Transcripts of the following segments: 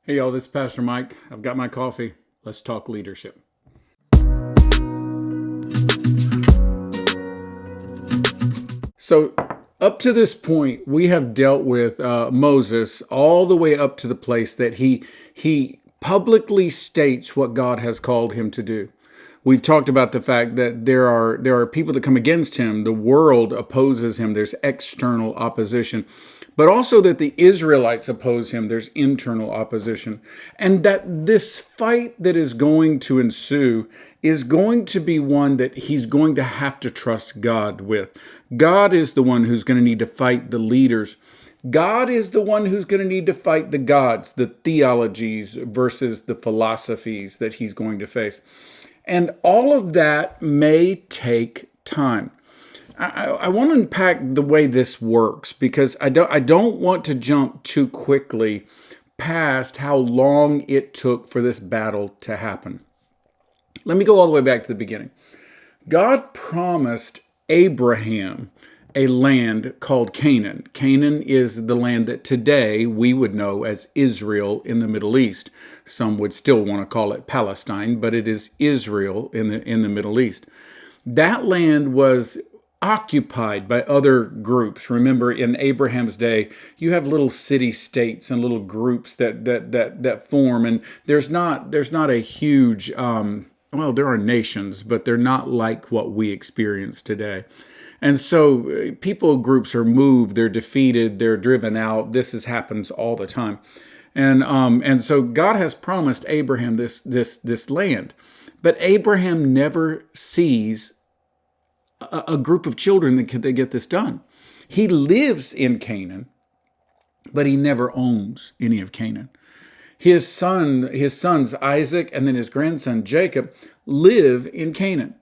Hey y'all, this is Pastor Mike. I've got my coffee. Let's talk leadership. So, up to this point, we have dealt with Moses all the way up to the place that he publicly states what God has called him to do. We've talked about the fact that there are people that come against him. The world opposes him. There's external opposition. But also that the Israelites oppose him. There's internal opposition. And that this fight that is going to ensue is going to be one that he's going to have to trust God with. God is the one who's going to need to fight the leaders. God is the one who's going to need to fight the gods, the theologies versus the philosophies that he's going to face. And all of that may take time. I want to unpack the way this works because I don't want to jump too quickly past how long it took for this battle to happen. Let me go all the way back to the beginning. God promised Abraham a land called Canaan. Canaan is the land that today we would know as Israel in the Middle East. Some would still want to call it Palestine, but it is Israel in the Middle East. That land was occupied by other groups. Remember, in Abraham's day, you have little city-states and little groups that form, and there's not a huge well, there are nations, but they're not like what we experience today. And so people groups are moved, they're defeated, they're driven out. Happens all the time. And so God has promised Abraham this land. But Abraham never sees a group of children that they get this done. He lives in Canaan, but he never owns any of Canaan. His sons Isaac and then his grandson Jacob live in Canaan.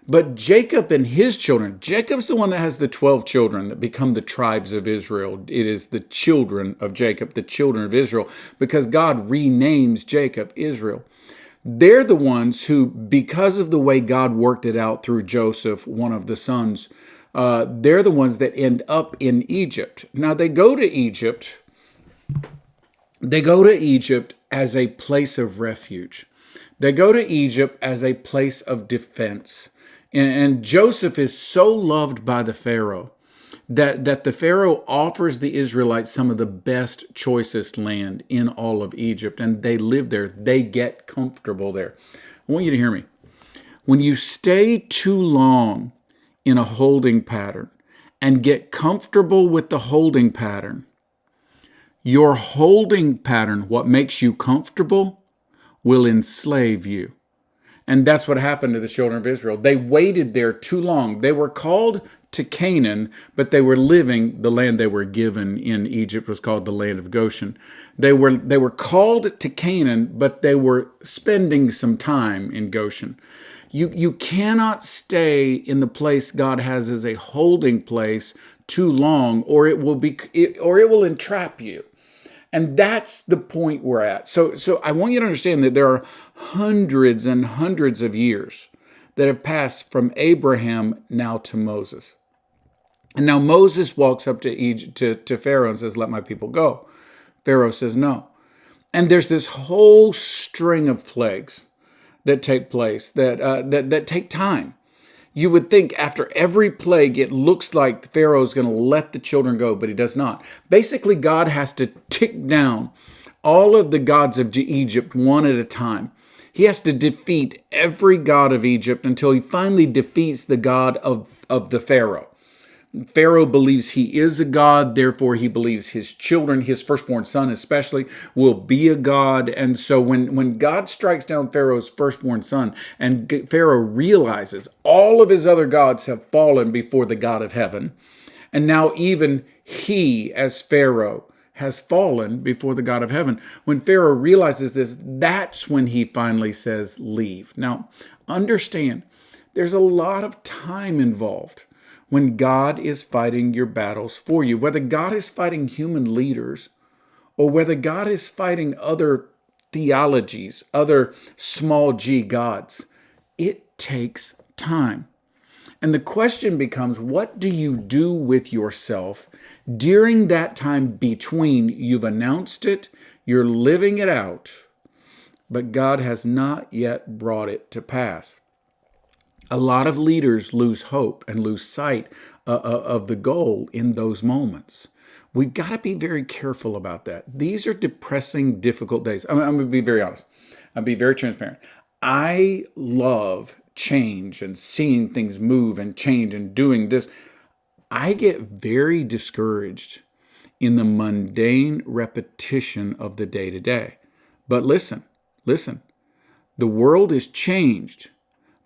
But Jacob and his children, Jacob's the one that has the 12 children that become the tribes of Israel. It is the children of Jacob, the children of Israel, because God renames Jacob Israel. They're the ones who, because of the way God worked it out through Joseph, one of the sons, they're the ones that end up in Egypt. Now they go to Egypt. They go to Egypt as a place of refuge. They go to Egypt as a place of defense. And Joseph is so loved by the Pharaoh that the Pharaoh offers the Israelites some of the best, choicest land in all of Egypt. And they live there. They get comfortable there. I want you to hear me. When you stay too long in a holding pattern and get comfortable with the holding pattern, your holding pattern, what makes you comfortable, will enslave you. And that's what happened to the children of Israel. They waited there too long. They were called to Canaan, but they were living, the land they were given in Egypt was called the land of Goshen. They were called to Canaan, but they were spending some time in Goshen. You cannot stay in the place God has as a holding place too long, or it will entrap you. And that's the point we're at. So I want you to understand that there are hundreds and hundreds of years that have passed from Abraham now to Moses. And now Moses walks up to Egypt, to Pharaoh and says, "Let my people go." Pharaoh says no. And there's this whole string of plagues that take place that take time. You would think after every plague, it looks like Pharaoh's going to let the children go, but he does not. Basically, God has to tick down all of the gods of Egypt one at a time. He has to defeat every god of Egypt until he finally defeats the god of the Pharaoh. Pharaoh believes he is a god, therefore he believes his children, his firstborn son especially, will be a god. And so when God strikes down Pharaoh's firstborn son, and Pharaoh realizes all of his other gods have fallen before the God of heaven, and now even he, as Pharaoh, has fallen before the God of heaven. When Pharaoh realizes this, that's when he finally says, "Leave." Now, understand, there's a lot of time involved when God is fighting your battles for you, whether God is fighting human leaders or whether God is fighting other theologies, other small g gods, it takes time. And the question becomes, what do you do with yourself during that time between you've announced it, You're living it out, but God has not yet brought it to pass. A lot of leaders lose hope and lose sight of the goal in those moments. We've got to be very careful about that. These are depressing, difficult days. I'm going to be very honest. I'll be very transparent. I love change and seeing things move and change and doing this. I get very discouraged in the mundane repetition of the day-to-day. But listen. The world is changed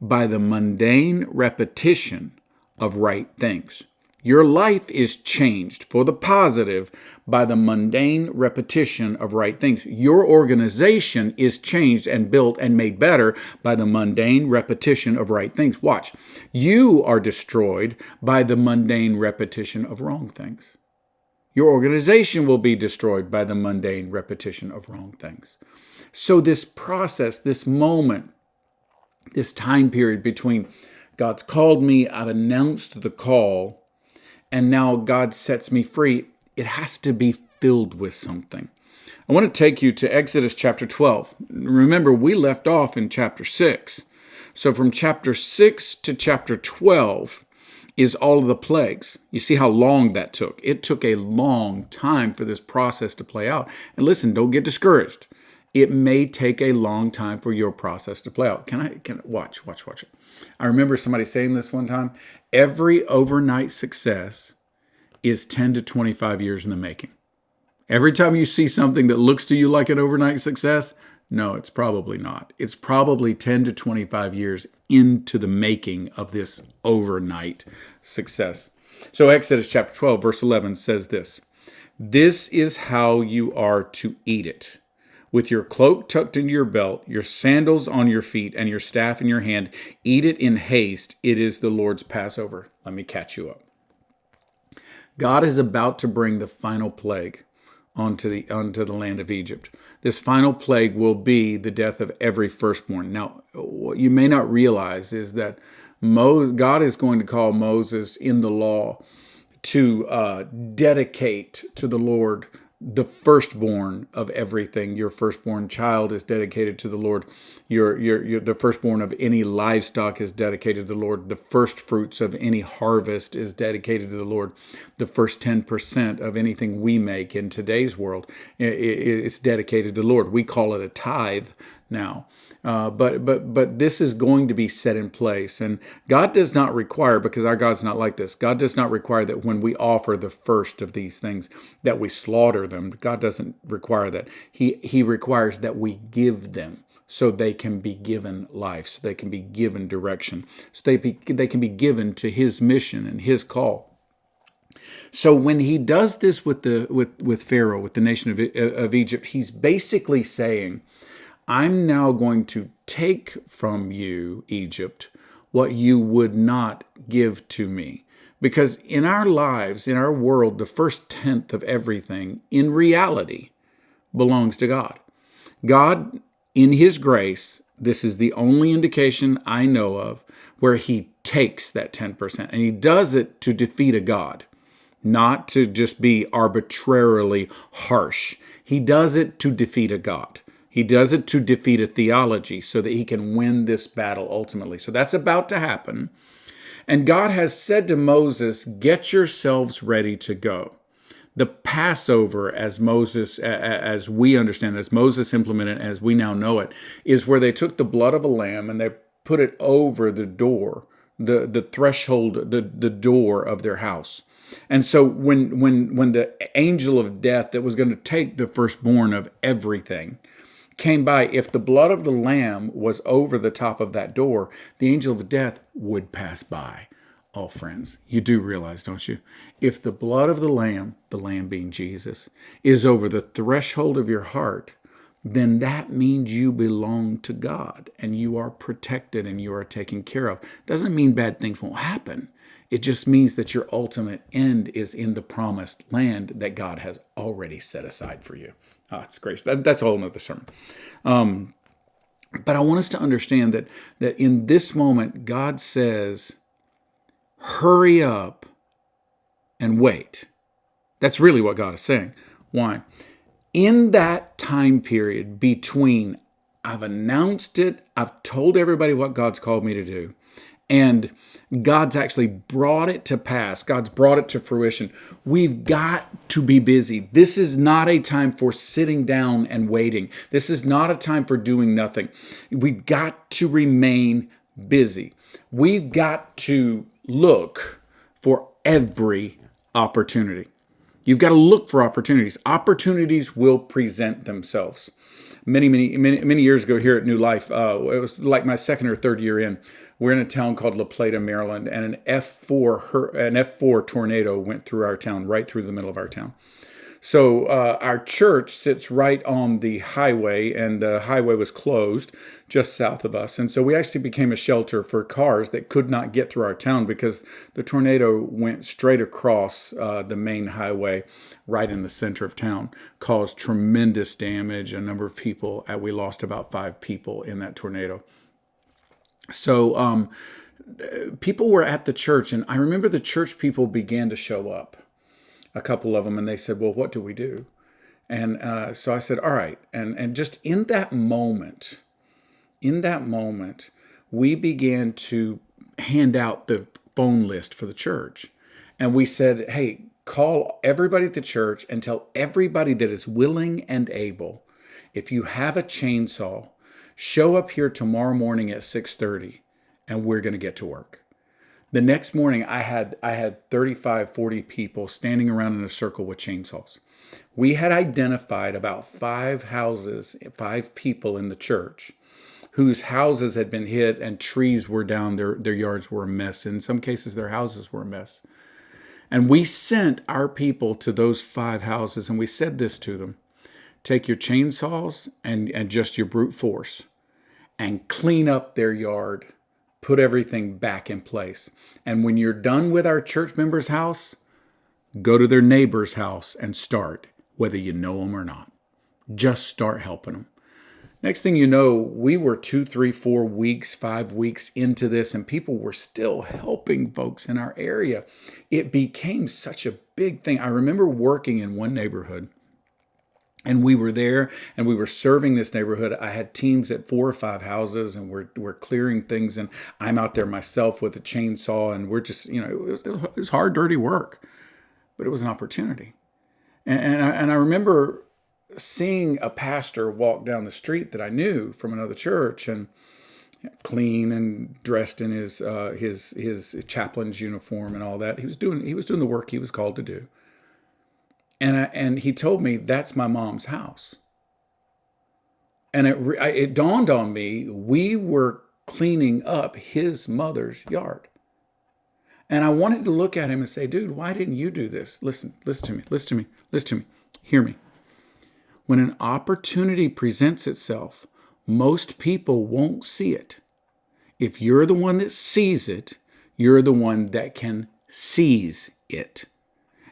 by the mundane repetition of right things. Your life is changed for the positive by the mundane repetition of right things. Your organization is changed and built and made better by the mundane repetition of right things. Watch. You are destroyed by the mundane repetition of wrong things. Your organization will be destroyed by the mundane repetition of wrong things. So this process, this moment, this time period between God's called me, I've announced the call, and now God sets me free, it has to be filled with something. I want to take you to Exodus chapter 12. Remember, we left off in chapter 6. So from chapter 6 to chapter 12 is all of the plagues. You see how long that took. It took a long time for this process to play out. And listen, don't get discouraged. It may take a long time for your process to play out. Can I watch it? I remember somebody saying this one time. Every overnight success is 10 to 25 years in the making. Every time you see something that looks to you like an overnight success, no, it's probably not. It's probably 10 to 25 years into the making of this overnight success. So Exodus chapter 12, verse 11 says this, "This is how you are to eat it. With your cloak tucked into your belt, your sandals on your feet, and your staff in your hand, eat it in haste. It is the Lord's Passover." Let me catch you up. God is about to bring the final plague onto the land of Egypt. This final plague will be the death of every firstborn. Now, what you may not realize is that God is going to call Moses in the law to dedicate to the Lord the firstborn of everything. Your firstborn child is dedicated to the Lord. The firstborn of any livestock is dedicated to the Lord. The first fruits of any harvest is dedicated to the Lord. The first 10% of anything we make in today's world is dedicated to the Lord. We call it a tithe now. But this is going to be set in place. And God does not require, because our God's not like this, God does not require that when we offer the first of these things, that we slaughter them. God doesn't require that. He requires that we give them so they can be given life, so they can be given direction, so they can be given to His mission and His call. So when He does this with Pharaoh, with the nation of Egypt, He's basically saying, I'm now going to take from you, Egypt, what you would not give to me. Because in our lives, in our world, the first tenth of everything, in reality, belongs to God. God, in His grace, this is the only indication I know of where He takes that 10%. And He does it to defeat a God, not to just be arbitrarily harsh. He does it to defeat a God. He does it to defeat a theology so that He can win this battle ultimately. So that's about to happen. And God has said to Moses, get yourselves ready to go. The Passover, as we understand, as Moses implemented, as we now know it, is where they took the blood of a lamb and they put it over the door, the threshold, the door of their house. And so when the angel of death that was going to take the firstborn of everything came by, if the blood of the lamb was over the top of that door, the angel of death would pass by. Oh, friends, you do realize, don't you? If the blood of the lamb being Jesus, is over the threshold of your heart, then that means you belong to God and you are protected and you are taken care of. Doesn't mean bad things won't happen. It just means that your ultimate end is in the promised land that God has already set aside for you. Oh, it's great. That's a whole nother sermon. But I want us to understand that in this moment, God says, hurry up and wait. That's really what God is saying. Why? In that time period between I've announced it, I've told everybody what God's called me to do, and God's actually brought it to pass, God's brought it to fruition, we've got to be busy. This is not a time for sitting down and waiting. This is not a time for doing nothing. We've got to remain busy. We've got to look for every opportunity. You've got to look for opportunities. Opportunities will present themselves. Many years ago here at New Life, it was like my second or third year in. We're in a town called La Plata, Maryland, and an F4 tornado went through our town, right through the middle of our town. So our church sits right on the highway, and the highway was closed just south of us. And so we actually became a shelter for cars that could not get through our town because the tornado went straight across the main highway right in the center of town, caused tremendous damage, a number of people. We lost about 5 people in that tornado. So people were at the church, and I remember the church people began to show up. A couple of them, and they said, well, what do we do? And so I said, all right. And just in that moment, we began to hand out the phone list for the church. And we said, hey, call everybody at the church and tell everybody that is willing and able, if you have a chainsaw, show up here tomorrow morning at 6:30, and we're going to get to work. The next morning, I had 35, 40 people standing around in a circle with chainsaws. We had identified about 5 houses, 5 people in the church whose houses had been hit and trees were down, their yards were a mess. In some cases, their houses were a mess. And we sent our people to those 5 houses, and we said this to them: take your chainsaws and just your brute force and clean up their yard. Put everything back in place. And when you're done with our church member's house, go to their neighbor's house and start, whether you know them or not. Just start helping them. Next thing you know, we were 2, 3, 4 weeks, 5 weeks into this, and people were still helping folks in our area. It became such a big thing. I remember working in one neighborhood, and we were there, and we were serving this neighborhood. I had teams at 4 or 5 houses, and we're clearing things, and I'm out there myself with a chainsaw, and we're just, it was hard, dirty work, but it was an opportunity. And I remember seeing a pastor walk down the street that I knew from another church, and clean and dressed in his chaplain's uniform and all that. He was doing the work he was called to do. And he told me, that's my mom's house. And it dawned on me, we were cleaning up his mother's yard. And I wanted to look at him and say, dude, why didn't you do this? Listen to me. Hear me. When an opportunity presents itself, most people won't see it. If you're the one that sees it, you're the one that can seize it.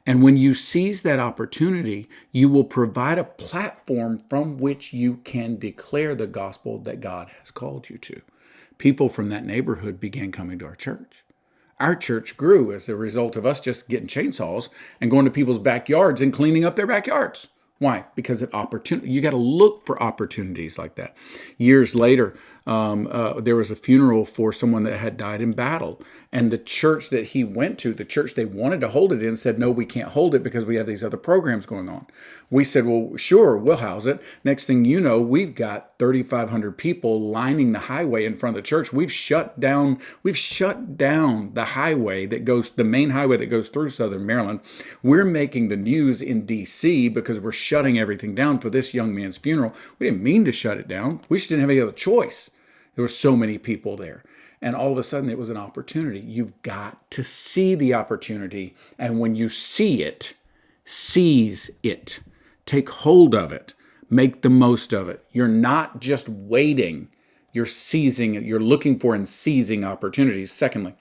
And when you seize that opportunity, you will provide a platform from which you can declare the gospel that God has called you to. People from that neighborhood began coming to our church. Our church grew as a result of us just getting chainsaws and going to people's backyards and cleaning up their backyards. Why? Because you got to look for opportunities like that. Years later, there was a funeral for someone that had died in battle. And the church that he went to, the church they wanted to hold it in, said, no, we can't hold it because we have these other programs going on. We said, well, sure, we'll house it. Next thing you know, we've got 3,500 people lining the highway in front of the church. We've shut down the highway the main highway that goes through Southern Maryland. We're making the news in D.C. because we're shutting everything down for this young man's funeral. We didn't mean to shut it down. We just didn't have any other choice. There were so many people there. And all of a sudden, it was an opportunity. You've got to see the opportunity. And when you see it, seize it. Take hold of it. Make the most of it. You're not just waiting. You're seizing it. You're looking for and seizing opportunities. Secondly,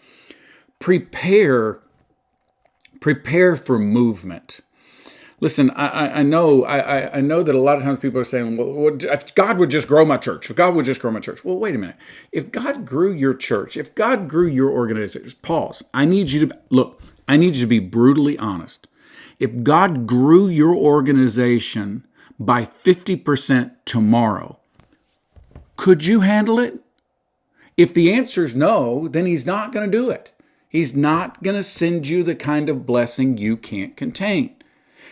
prepare for movement. Listen, I know that a lot of times people are saying, well, if God would just grow my church, Well, wait a minute. If God grew your church, if God grew your organization, pause. I need you to be brutally honest. If God grew your organization by 50% tomorrow. Could you handle it? If the answer is no, then he's not going to do it. He's not going to send you the kind of blessing you can't contain.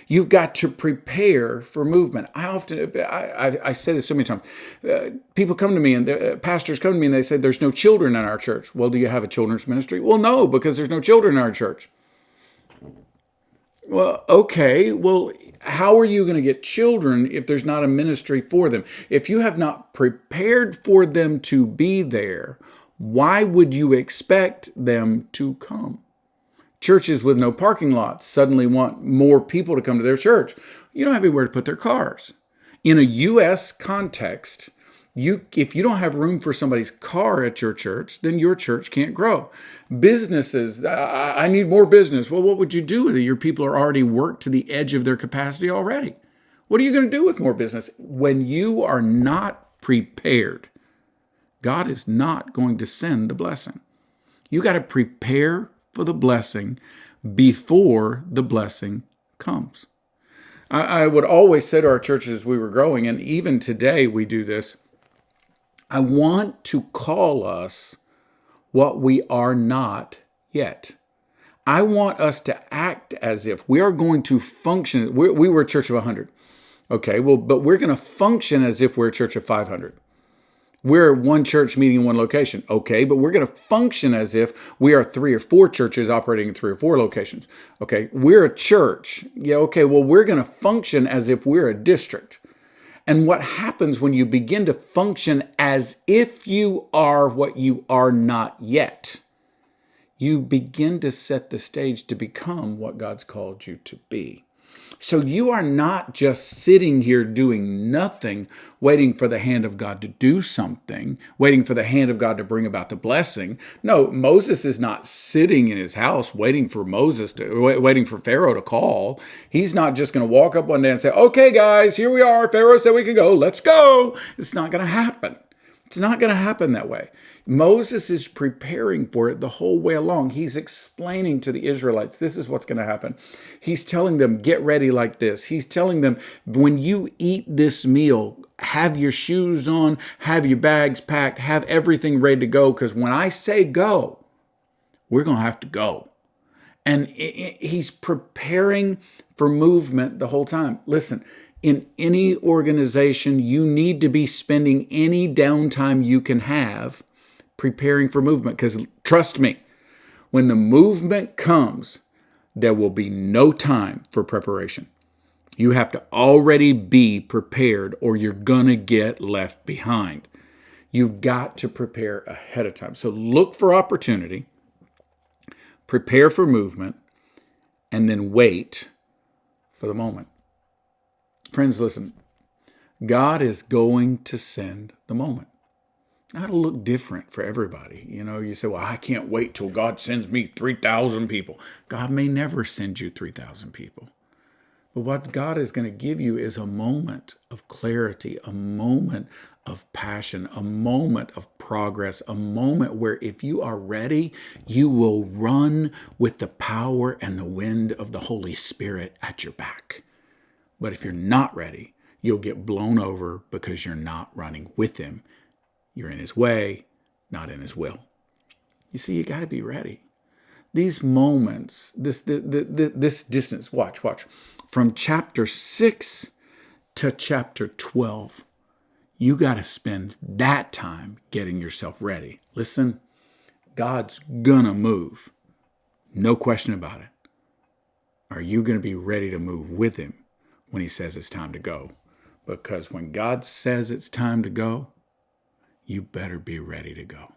You've got to prepare for movement. I say this so many times. People come to me and pastors come to me and they say, there's no children in our church. Well, do you have a children's ministry? Well, no, because there's no children in our church. Well, okay. Well, how are you going to get children if there's not a ministry for them? If you have not prepared for them to be there, why would you expect them to come? Churches with no parking lots suddenly want more people to come to their church. You don't have anywhere to put their cars. In a U.S. context, if you don't have room for somebody's car at your church, then your church can't grow. Businesses, I need more business. Well, what would you do with it? Your people are already worked to the edge of their capacity already. What are you going to do with more business? When you are not prepared, God is not going to send the blessing. You got to prepare for the blessing before the blessing comes. I would always say to our churches as we were growing, and even today we do this, I want to call us what we are not yet. I want us to act as if we are going to function. We were a church of 100. Okay, well, but we're going to function as if we're a church of 500. We're one church meeting in one location. Okay, but we're going to function as if we are 3 or 4 churches operating in 3 or 4 locations. Okay, we're a church. Yeah, okay, well, we're going to function as if we're a district. And what happens when you begin to function as if you are what you are not yet? You begin to set the stage to become what God's called you to be. So you are not just sitting here doing nothing, waiting for the hand of God to do something, waiting for the hand of God to bring about the blessing. No, Moses is not sitting in his house waiting for Pharaoh to call. He's not just going to walk up one day and say, okay, guys, here we are. Pharaoh said we can go. Let's go. It's not going to happen. It's not going to happen that way. Moses is preparing for it the whole way along. He's explaining to the Israelites, this is what's going to happen. He's telling them, get ready like this. He's telling them, when you eat this meal, have your shoes on, have your bags packed, have everything ready to go, because when I say go, we're going to have to go. And he's preparing for movement the whole time. Listen, in any organization, you need to be spending any downtime you can have preparing for movement, because trust me, when the movement comes, there will be no time for preparation. You have to already be prepared or you're gonna get left behind. You've got to prepare ahead of time. So look for opportunity, prepare for movement, and then wait for the moment. Friends, listen, God is going to send the moment. Now, it'll look different for everybody. You know, you say, well, I can't wait till God sends me 3,000 people. God may never send you 3,000 people. But what God is going to give you is a moment of clarity, a moment of passion, a moment of progress, a moment where if you are ready, you will run with the power and the wind of the Holy Spirit at your back. But if you're not ready, you'll get blown over because you're not running with him. You're in his way, not in his will. You see, you got to be ready. These moments, this distance, watch, from chapter 6 to chapter 12, you got to spend that time getting yourself ready. Listen, God's gonna move. No question about it. Are you going to be ready to move with him when he says it's time to go? Because when God says it's time to go, you better be ready to go.